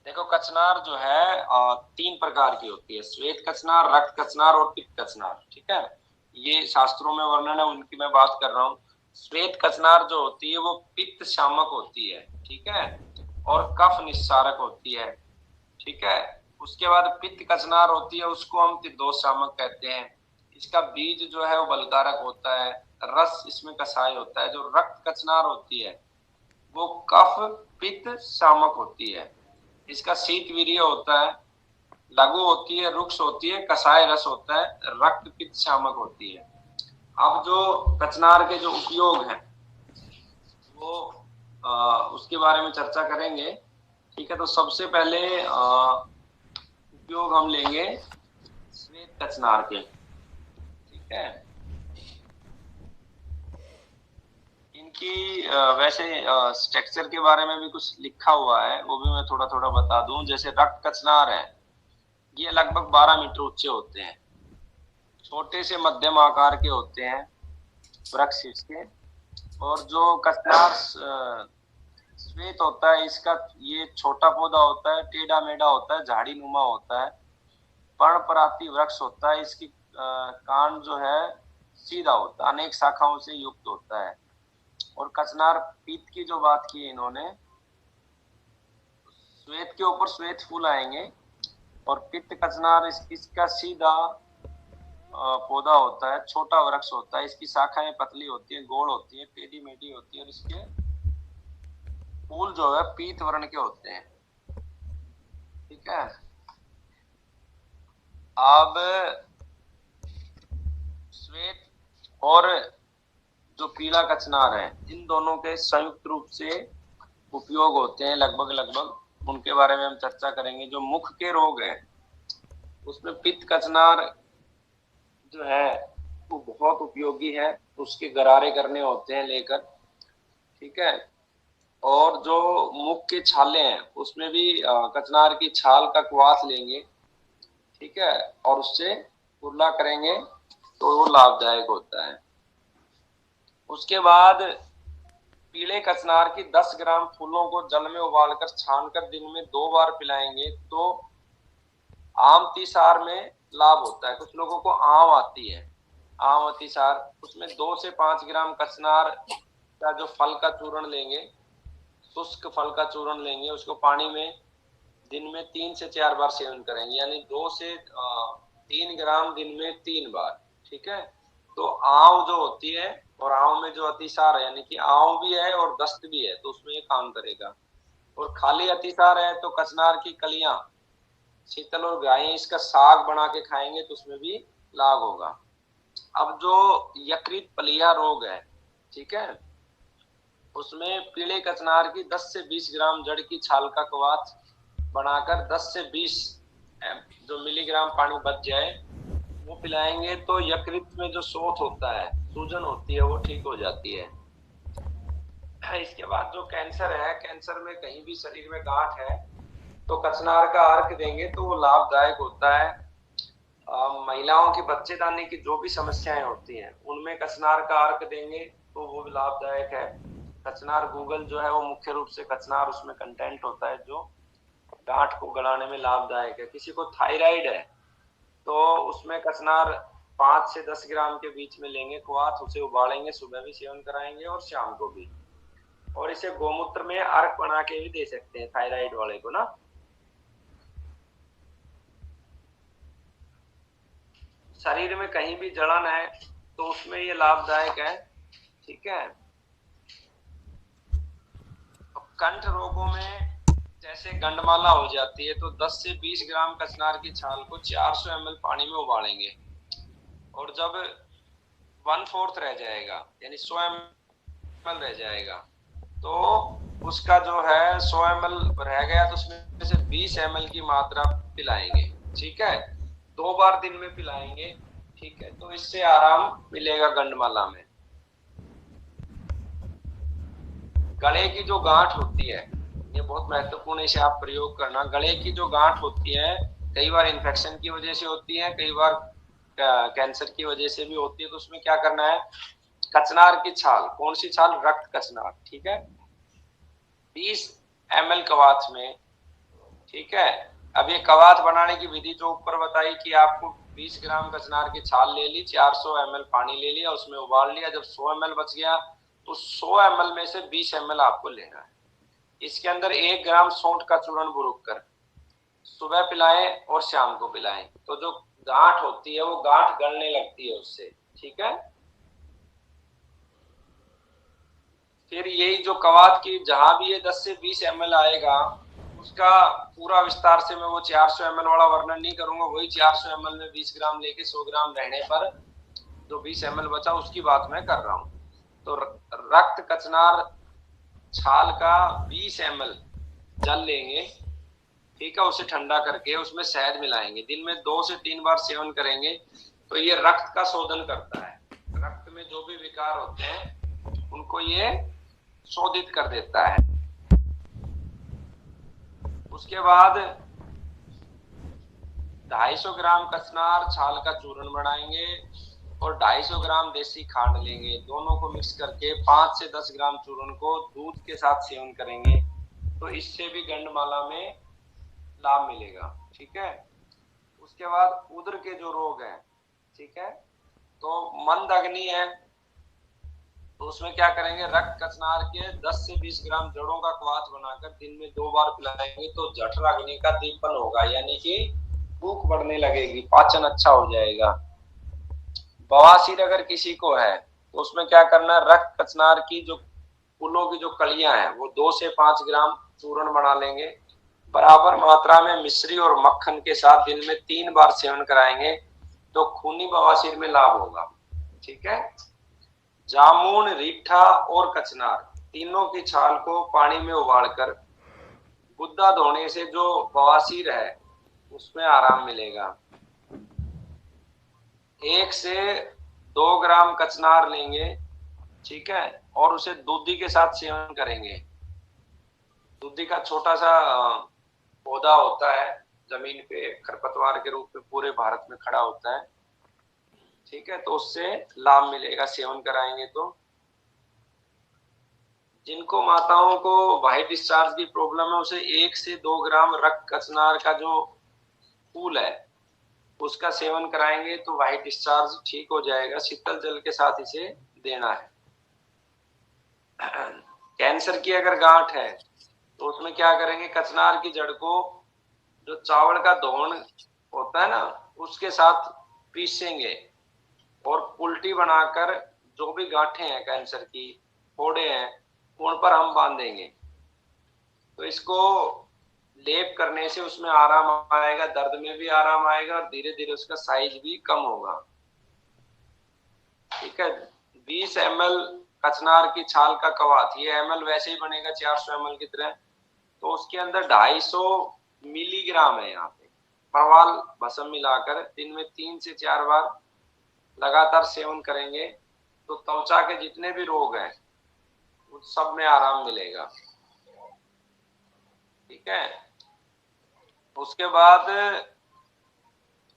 देखो कचनार जो है तीन प्रकार की होती है, श्वेत कचनार, रक्त कचनार और पित्त कचनार। ठीक है, ये शास्त्रों में वर्णन है, उनकी मैं बात कर रहा हूँ। श्वेत कचनार जो होती है वो पित्त शामक होती है, ठीक है, और कफ निस्सारक होती है। ठीक है, उसके बाद पित्त कचनार होती है, उसको हम त्रिदोष शामक कहते हैं। इसका बीज जो है वो बलकारक होता है, रस इसमें कसाय होता है। जो रक्त कचनार होती है वो कफ पित्त शामक होती है। इसका शीत वीर्य होता है, लघु होती है, रुक्ष होती है, कसाय रस होता है, रक्त पित्त शामक होती है। अब जो कचनार के जो उपयोग हैं वो उसके बारे में चर्चा करेंगे। ठीक है, तो सबसे पहले उपयोग हम लेंगे श्वेत कचनार के। ठीक है, इनकी वैसे स्ट्रक्चर के बारे में भी कुछ लिखा हुआ है, वो भी मैं थोड़ा थोड़ा बता दूं। जैसे रक्त कचनार है, ये लगभग 12 मीटर ऊंचे होते हैं, छोटे से मध्यम आकार के होते हैं वृक्ष इसके। और जो कचनार श्वेत होता है, इसका ये छोटा पौधा होता है, टेढ़ा मेढ़ा होता है, झाड़ी नुमा होता है, पर्णपराती वृक्ष होता है। इसकी कांड जो है सीधा होता है, अनेक शाखाओं से युक्त होता है। और कचनार पीत की जो बात की इन्होंने, श्वेत के ऊपर श्वेत फूल आएंगे, और पित्त कचनार इसका सीधा पौधा होता है, छोटा वृक्ष होता है। इसकी शाखाएं पतली होती है, गोल होती है, टेढ़ी मेढ़ी होती है, और इसके फूल जो है पीत वर्ण के होते हैं। ठीक है, अब श्वेत और जो पीला कचनार है, इन दोनों के संयुक्त रूप से उपयोग होते हैं लगभग लगभग, उनके बारे में हम चर्चा करेंगे। जो मुख के रोग है उसमें पित्त कचनार जो है वो बहुत उपयोगी है, उसके गरारे करने होते हैं लेकर। ठीक है, और जो मुख के छाले हैं उसमें भी कचनार की छाल का क्वाथ लेंगे, ठीक है, और उससे कुर्ला करेंगे तो वो लाभदायक होता है। उसके बाद पीले कचनार की 10 ग्राम फूलों को जल में उबालकर छानकर दिन में 2 बार पिलाएंगे तो आम अतिसार में लाभ होता है। कुछ लोगों को आम आती है, आम अतिसार, उसमें 2 से 5 ग्राम कचनार का जो फल का चूर्ण लेंगे, शुष्क फल का चूर्ण लेंगे, उसको पानी में दिन में 3 से 4 बार सेवन करेंगे, यानी 2 से 3 ग्राम दिन में 3 बार। ठीक है, तो आंव जो होती है, और आंव में जो अतिसार है, यानी कि आंव भी है और दस्त भी है, तो उसमें ये काम करेगा। और खाली अतिसार है तो कचनार की कलियां शीतल और गाय, इसका साग बना के खाएंगे तो उसमें भी लाभ होगा। अब जो यकृत पलिया रोग है, ठीक है, उसमें पीले कचनार की 10 से 20 ग्राम जड़ की छाल का कवाथ बनाकर 10 से 20 जो मिलीग्राम पानी बच जाए वो पिलाएंगे तो यकृत में जो शोथ होता है, सूजन होती है, वो ठीक हो जाती है। इसके बाद जो कैंसर है, कैंसर में कहीं भी शरीर में गांठ है तो कचनार का अर्क देंगे तो वो लाभदायक होता है। महिलाओं की बच्चेदानी की जो भी समस्याएं होती हैं उनमें कचनार का अर्क देंगे तो वो भी लाभदायक है। कचनार गूगल जो है वो मुख्य रूप से कचनार उसमें कंटेंट होता है जो गांठ को गलाने में लाभदायक है। किसी को थायराइड है तो उसमें कचनार 5 से 10 ग्राम के बीच में लेंगे क्वाथ, उसे उबालेंगे, सुबह भी सेवन कराएंगे और शाम को भी। और इसे गोमूत्र में अर्क बना के भी दे सकते हैं थायराइड वाले को ना। शरीर में कहीं भी जलन है तो उसमें ये लाभदायक है। ठीक है, कंठ रोगों में जैसे गंडमाला हो जाती है तो 10 से 20 ग्राम कचनार की छाल को 400 ml पानी में उबालेंगे, और जब 1/4 रह जाएगा यानी 100 ml रह जाएगा तो उसका जो है 100 ml रह गया तो उसमें से 20 ml की मात्रा पिलाएंगे। ठीक है, 2 बार दिन में पिलाएंगे। ठीक है, तो इससे आराम मिलेगा गंडमाला में। गले की जो गांठ होती है, ये बहुत महत्वपूर्ण है, इसे आप प्रयोग करना। गले की जो गांठ होती है कई बार इन्फेक्शन की वजह से होती है, कई बार कैंसर की वजह से भी होती है, तो उसमें क्या करना है, कचनार की छाल, कौन सी छाल, रक्त कचनार, ठीक है, 20 ml कवाथ में, ठीक है। अब ये कवाथ बनाने की विधि जो ऊपर बताई कि आपको 20 ग्राम कचनार की छाल ले ली, 400 ml पानी ले लिया, उसमें उबाल लिया, जब 100 ml बच गया तो 100 ml में से 20 ml आपको लेना है। इसके अंदर 1 ग्राम सौंठ का चूर्ण बुरुक कर सुबह पिलाएं और शाम को पिलाएं, तो जो गांठ होती है वो गांठ गलने लगती है उससे। ठीक है। फिर यही जो कवात की जहां भी ये 10 से 20 ml आएगा उसका पूरा विस्तार से मैं वो 400 ml वाला वर्णन नहीं करूंगा, वही 400 ml में 20 ग्राम लेके 100 ग्राम रहने पर जो 20 ml बचा उसकी बात मैं कर रहा हूं। तो रक्त कचनार छाल का 20 ml जल लेंगे, ठीक है, उसे ठंडा करके उसमें शहद मिलाएंगे, दिन में 2 से 3 बार सेवन करेंगे तो ये रक्त का शोधन करता है। रक्त में जो भी विकार होते हैं उनको ये शोधित कर देता है। उसके बाद 250 ग्राम कचनार छाल का चूर्ण बनाएंगे और 250 ग्राम देसी खांड लेंगे, दोनों को मिक्स करके 5 से 10 ग्राम चूर्ण को दूध के साथ सेवन करेंगे, तो इससे भी गंडमाला में लाभ मिलेगा। ठीक है। उसके बाद उदर के जो रोग हैं, ठीक है, तो मंद अग्नि है तो उसमें क्या करेंगे, रक्त कचनार के 10 से 20 ग्राम जड़ों का क्वाथ बनाकर दिन में 2 बार पिलाएंगे तो जठर अग्नि का दीपन होगा, यानी कि भूख बढ़ने लगेगी, पाचन अच्छा हो जाएगा। बवासीर अगर किसी को है तो उसमें क्या करना है, रक्त कचनार की जो फूलों की जो कलियां हैं वो 2 से 5 ग्राम चूर्ण बना लेंगे, बराबर मात्रा में मिश्री और मक्खन के साथ दिन में 3 बार सेवन कराएंगे तो खूनी बवासीर में लाभ होगा। ठीक है। जामुन, रीठा और कचनार तीनों की छाल को पानी में उबालकर गुद्दा धोने से जो बवासीर है उसमें आराम मिलेगा। 1 से 2 ग्राम कचनार लेंगे, ठीक है, और उसे दूधी के साथ सेवन करेंगे। दूधी का छोटा सा पौधा होता है, जमीन पे खरपतवार के रूप में पूरे भारत में खड़ा होता है, ठीक है, तो उससे लाभ मिलेगा सेवन कराएंगे तो। जिनको माताओं को वाइट डिस्चार्ज की प्रॉब्लम है उसे 1 से 2 ग्राम रक्त कचनार का जो फूल है उसका सेवन कराएंगे तो वाइट डिस्चार्ज ठीक हो जाएगा, शीतल जल के साथ इसे देना है। कैंसर की अगर गांठ है तो उसमें क्या करेंगे, कचनार की जड़ को जो चावल का धोन होता है ना उसके साथ पीसेंगे और उल्टी बनाकर जो भी गांठें हैं कैंसर की, फोड़े हैं, उन पर हम बांधेंगे तो इसको लेप करने से उसमें आराम आएगा, दर्द में भी आराम आएगा और धीरे धीरे उसका साइज भी कम होगा। ठीक है। 20 ml कचनार की छाल का कवाथ, ये ml वैसे ही बनेगा 400 ml की तरह, तो उसके अंदर 250 मिलीग्राम है यहाँ पे परवाल भस्म मिलाकर दिन में 3 से 4 बार लगातार सेवन करेंगे तो त्वचा के जितने भी रोग हैं उस सब में आराम मिलेगा। ठीक है। उसके बाद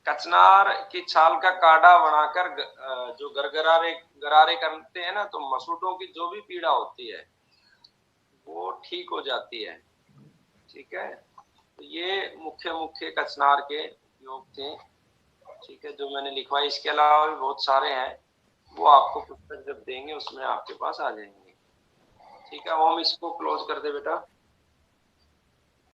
कचनार की छाल का काढ़ा बनाकर जो गरारे करते हैं ना तो मसूड़ों की जो भी पीड़ा होती है वो ठीक हो जाती है। ठीक है। तो ये मुख्य मुख्य कचनार के योग थे, ठीक है, जो मैंने लिखवाए। इसके अलावा भी बहुत सारे हैं, वो आपको पुस्तक जब देंगे उसमें आपके पास आ जाएंगे। ठीक है, हम इसको क्लोज कर दे बेटा।